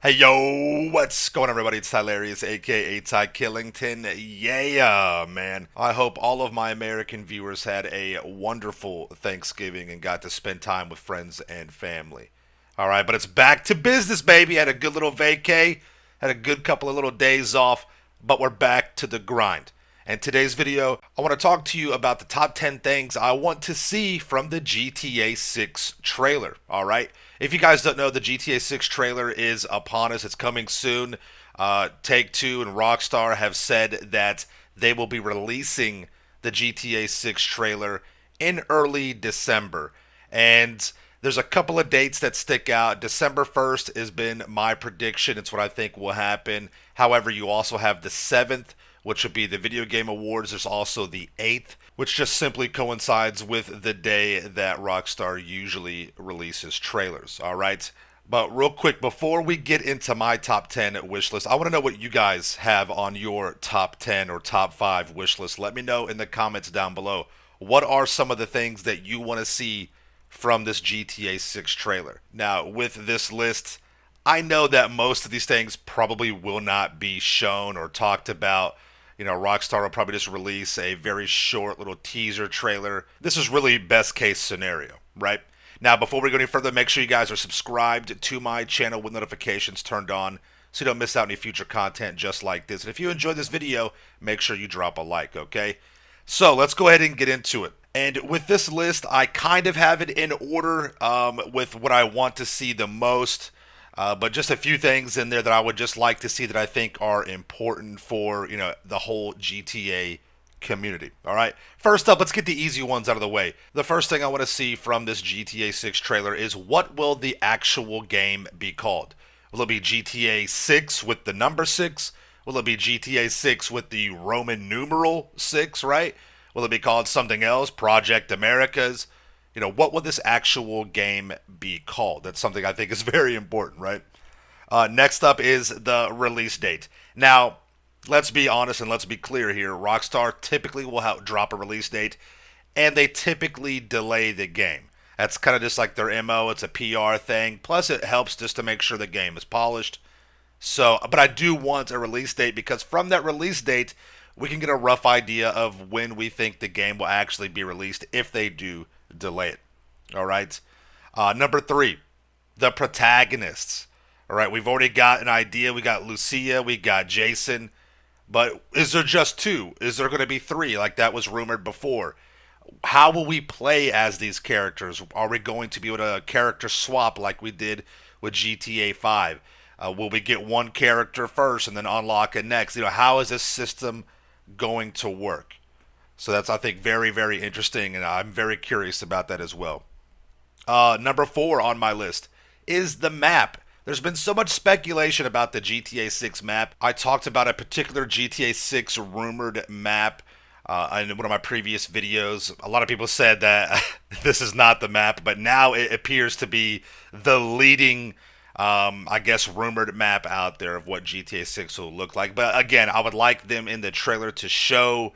Hey yo, what's going on everybody? It's Tylarious, aka Ty Killington. Yeah, man. I hope all of my American viewers had a wonderful Thanksgiving and got to spend time with friends and family. Alright, but it's back to business, baby. Had a good little vacay, had a good couple of little days off, but we're back to the grind. And today's video, I want to talk to you about the top 10 things I want to see from the GTA 6 trailer. All right. If you guys don't know, the GTA 6 trailer is upon us. It's coming soon. Take-Two and Rockstar have said that they will be releasing the GTA 6 trailer in early December. And there's a couple of dates that stick out. December 1st has been my prediction. It's what I think will happen. However, you also have the 7th, which would be the Video Game Awards. There's also the 8th, which just simply coincides with the day that Rockstar usually releases trailers. All right. But real quick, before we get into my top 10 wish list, I want to know what you guys have on your top 10 or top 5 wish list. Let me know in the comments down below. What are some of the things that you want to see from this GTA 6 trailer? Now, with this list, I know that most of these things probably will not be shown or talked about. Rockstar will probably just release a very short little teaser trailer. This is really best case scenario, right? Now, before we go any further, make sure you guys are subscribed to my channel with notifications turned on so you don't miss out any future content just like this. And if you enjoyed this video, make sure you drop a like, okay? So let's go ahead and get into it. And with this list, I kind of have it in order with what I want to see the most. But just a few things in there that I would just like to see that I think are important for, the whole GTA community. All right. First up, let's get the easy ones out of the way. The first thing I want to see from this GTA 6 trailer is what will the actual game be called? Will it be GTA 6 with the number 6? Will it be GTA 6 with the Roman numeral 6, right? Will it be called something else? Project Americas? What will this actual game be called? That's something I think is very important, right? Next up is the release date. Now, let's be honest and let's be clear here. Rockstar typically will drop a release date, and they typically delay the game. That's kind of just like their MO. It's a PR thing. Plus, it helps just to make sure the game is polished. So, but I do want a release date because from that release date, we can get a rough idea of when we think the game will actually be released if they do delay it. All right. Number 3, the protagonists. All right, we've already got an idea. We got Lucia, we got Jason, but is there just 2? Is there going to be 3 like that was rumored before? How will we play as these characters? Are we going to be able to character swap like we did with GTA 5? Will we get one character first and then unlock it next? How is this system going to work? So that's, I think, very, very interesting, and I'm very curious about that as well. Number 4 on my list is the map. There's been so much speculation about the GTA 6 map. I talked about a particular GTA 6 rumored map in one of my previous videos. A lot of people said that this is not the map, but now it appears to be the leading, I guess, rumored map out there of what GTA 6 will look like. But again, I would like them in the trailer to show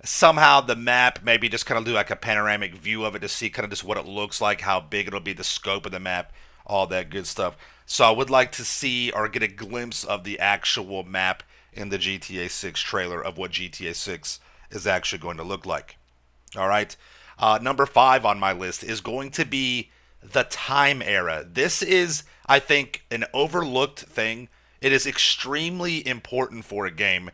somehow the map, maybe just kind of do like a panoramic view of it to see kind of just what it looks like, how big it'll be, the scope of the map, all that good stuff. So I would like to see or get a glimpse of the actual map in the GTA 6 trailer of what GTA 6 is actually going to look like. All right. Number 5 on my list is going to be the time era. This is, I think, an overlooked thing. It is extremely important for a game.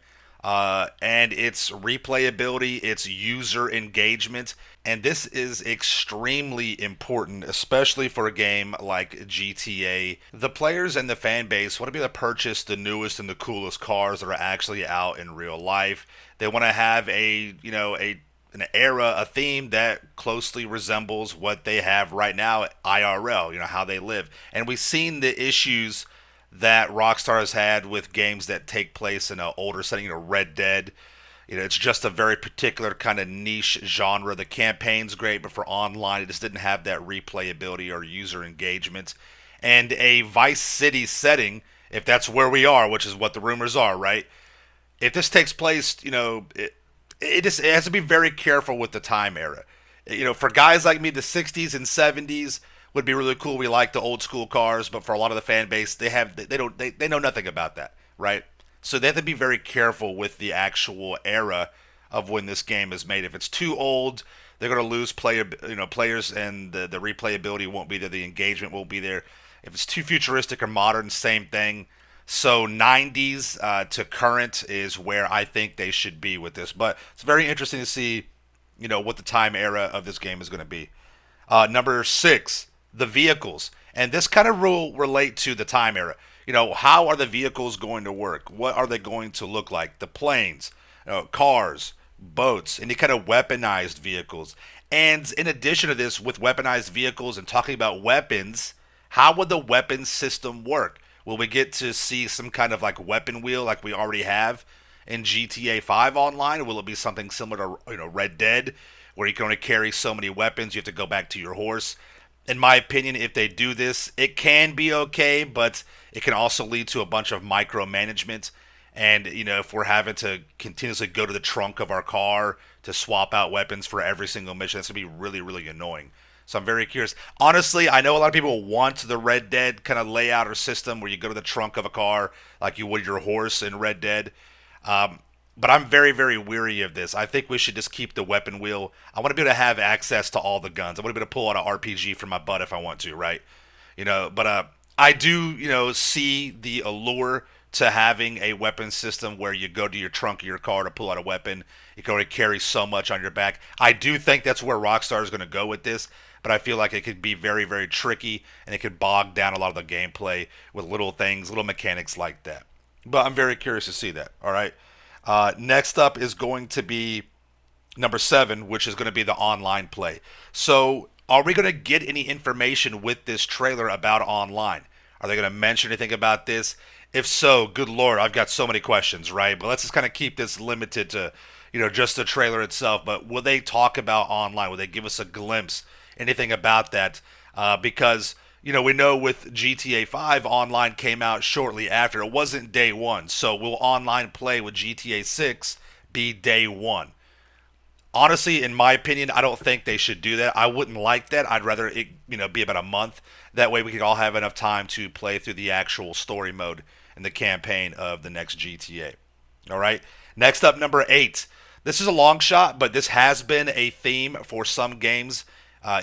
And its replayability, its user engagement, and this is extremely important, especially for a game like GTA. The players and the fan base want to be able to purchase the newest and the coolest cars that are actually out in real life. They want to have an era, a theme that closely resembles what they have right now at IRL, how they live. And we've seen the issues that Rockstar has had with games that take place in an older setting, Red Dead. It's just a very particular kind of niche genre. The campaign's great, but for online, it just didn't have that replayability or user engagement. And a Vice City setting, if that's where we are, which is what the rumors are, right? If this takes place, it has to be very careful with the time era. For guys like me, the 60s and 70s, would be really cool. We like the old school cars, but for a lot of the fan base, they know nothing about that, right? So they have to be very careful with the actual era of when this game is made. If it's too old, they're going to lose players, and the replayability won't be there. The engagement won't be there. If it's too futuristic or modern, same thing. So 90s to current is where I think they should be with this. But it's very interesting to see, what the time era of this game is going to be. Number 6, the vehicles. And this kind of will relate to the time era. How are the vehicles going to work? What are they going to look like? The planes, cars, boats, any kind of weaponized vehicles. And in addition to this, with weaponized vehicles and talking about weapons, how would the weapon system work? Will we get to see some kind of like weapon wheel like we already have in GTA 5 online? Or will it be something similar to Red Dead, where you can only carry so many weapons? You have to go back to your horse. In my opinion, if they do this, it can be okay, but it can also lead to a bunch of micromanagement. And, if we're having to continuously go to the trunk of our car to swap out weapons for every single mission, that's going to be really, really annoying. So I'm very curious. Honestly, I know a lot of people want the Red Dead kind of layout or system where you go to the trunk of a car like you would your horse in Red Dead. Um, but I'm very, very weary of this. I think we should just keep the weapon wheel. I want to be able to have access to all the guns. I want to be able to pull out an RPG from my butt if I want to, right? But I do, see the allure to having a weapon system where you go to your trunk of your car to pull out a weapon. You can already carry so much on your back. I do think that's where Rockstar is going to go with this, but I feel like it could be very, very tricky, and it could bog down a lot of the gameplay with little things, little mechanics like that. But I'm very curious to see that. All right. Next up is going to be number 7, which is going to be the online play. So, are we going to get any information with this trailer about online? Are they going to mention anything about this? If so, good lord, I've got so many questions, right? But let's just kind of keep this limited to, just the trailer itself. But will they talk about online? Will they give us a glimpse, anything about that? Because we know with GTA 5, online came out shortly after. It wasn't day one. So will online play with GTA 6 be day one? Honestly, in my opinion, I don't think they should do that. I wouldn't like that. I'd rather it, be about a month. That way we could all have enough time to play through the actual story mode and the campaign of the next GTA. All right. Next up, number 8. This is a long shot, but this has been a theme for some games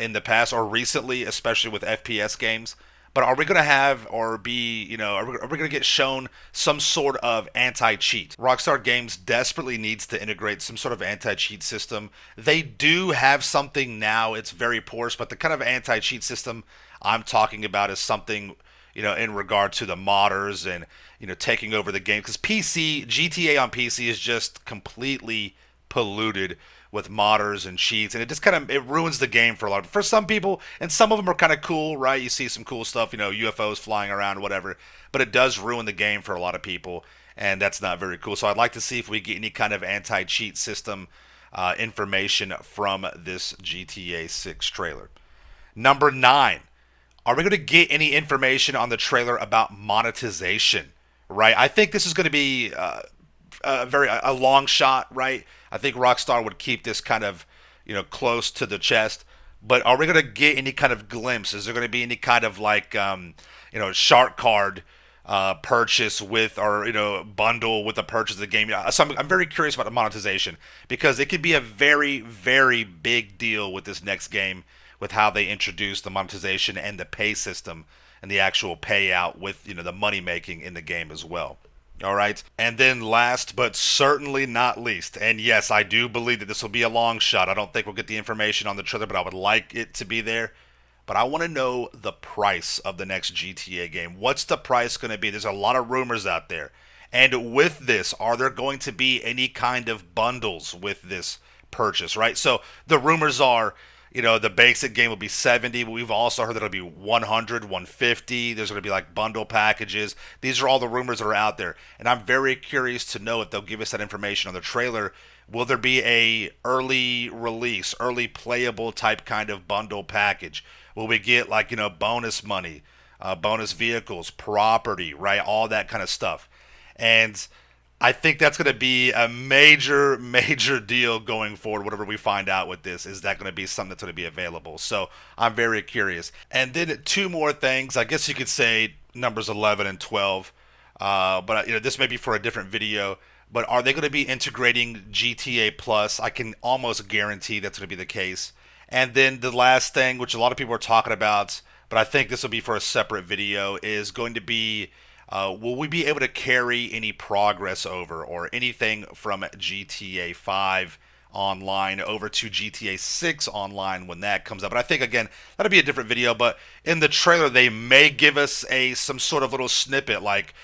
in the past or recently, especially with FPS games. But are we going to have or be, are we going to get shown some sort of anti-cheat? Rockstar Games desperately needs to integrate some sort of anti-cheat system. They do have something now. It's very porous, but the kind of anti-cheat system I'm talking about is something, in regard to the modders and, taking over the game. Because GTA on PC is just completely polluted with modders and cheats, and it just kind of it ruins the game for a lot. For some people, and some of them are kind of cool, right? You see some cool stuff, UFOs flying around, whatever. But it does ruin the game for a lot of people, and that's not very cool. So I'd like to see if we get any kind of anti-cheat system information from this GTA 6 trailer. Number 9. Are we going to get any information on the trailer about monetization? Right? I think this is going to be a long shot, right? I think Rockstar would keep this kind of, close to the chest. But are we going to get any kind of glimpse? Is there going to be any kind of like, shark card purchase with or bundle with the purchase of the game? So I'm very curious about the monetization because it could be a very, very big deal with this next game with how they introduce the monetization and the pay system and the actual payout with the money making in the game as well. All right. And then last but certainly not least, and yes, I do believe that this will be a long shot. I don't think we'll get the information on the trailer, but I would like it to be there. But I want to know the price of the next GTA game. What's the price going to be? There's a lot of rumors out there. And with this, are there going to be any kind of bundles with this purchase, right? So the rumors are the basic game will be 70, but we've also heard that it'll be 100, 150. There's going to be like bundle packages. These are all the rumors that are out there. And I'm very curious to know if they'll give us that information on the trailer. Will there be a early release, early playable type kind of bundle package? Will we get like, bonus money, bonus vehicles, property, right? All that kind of stuff. And I think that's going to be a major, major deal going forward. Whatever we find out with this, is that going to be something that's going to be available? So I'm very curious. And then two more things. I guess you could say numbers 11 and 12. But this may be for a different video. But are they going to be integrating GTA Plus? I can almost guarantee that's going to be the case. And then the last thing, which a lot of people are talking about, but I think this will be for a separate video, is going to be will we be able to carry any progress over or anything from GTA 5 online over to GTA 6 online when that comes up? But I think again that'll be a different video. But in the trailer, they may give us some sort of little snippet like.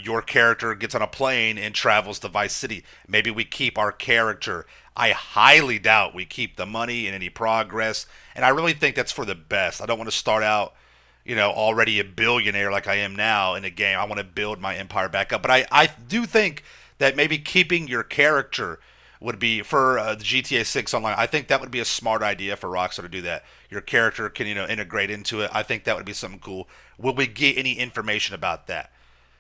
Your character gets on a plane and travels to Vice City. Maybe we keep our character. I highly doubt we keep the money and any progress. And I really think that's for the best. I don't want to start out already a billionaire like I am now in a game. I want to build my empire back up. But I do think that maybe keeping your character would be for the GTA 6 online. I think that would be a smart idea for Rockstar to do that. Your character can integrate into it. I think that would be something cool. Will we get any information about that?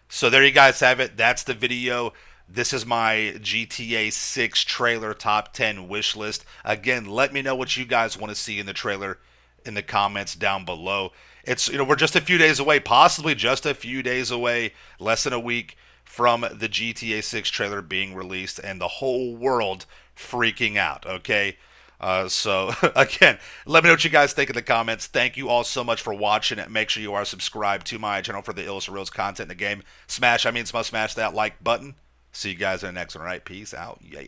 So there you guys have it. That's the video. This is my GTA 6 trailer top 10 wish list. Again, let me know what you guys want to see in the trailer in the comments down below. It's we're just a few days away, possibly just a few days away, less than a week from the GTA 6 trailer being released and the whole world freaking out, okay? So again, let me know what you guys think in the comments. Thank you all so much for watching. Make sure you are subscribed to my channel for the illest reels content in the game. Smash that like button. See you guys in the next one. All right, peace out. Yeah.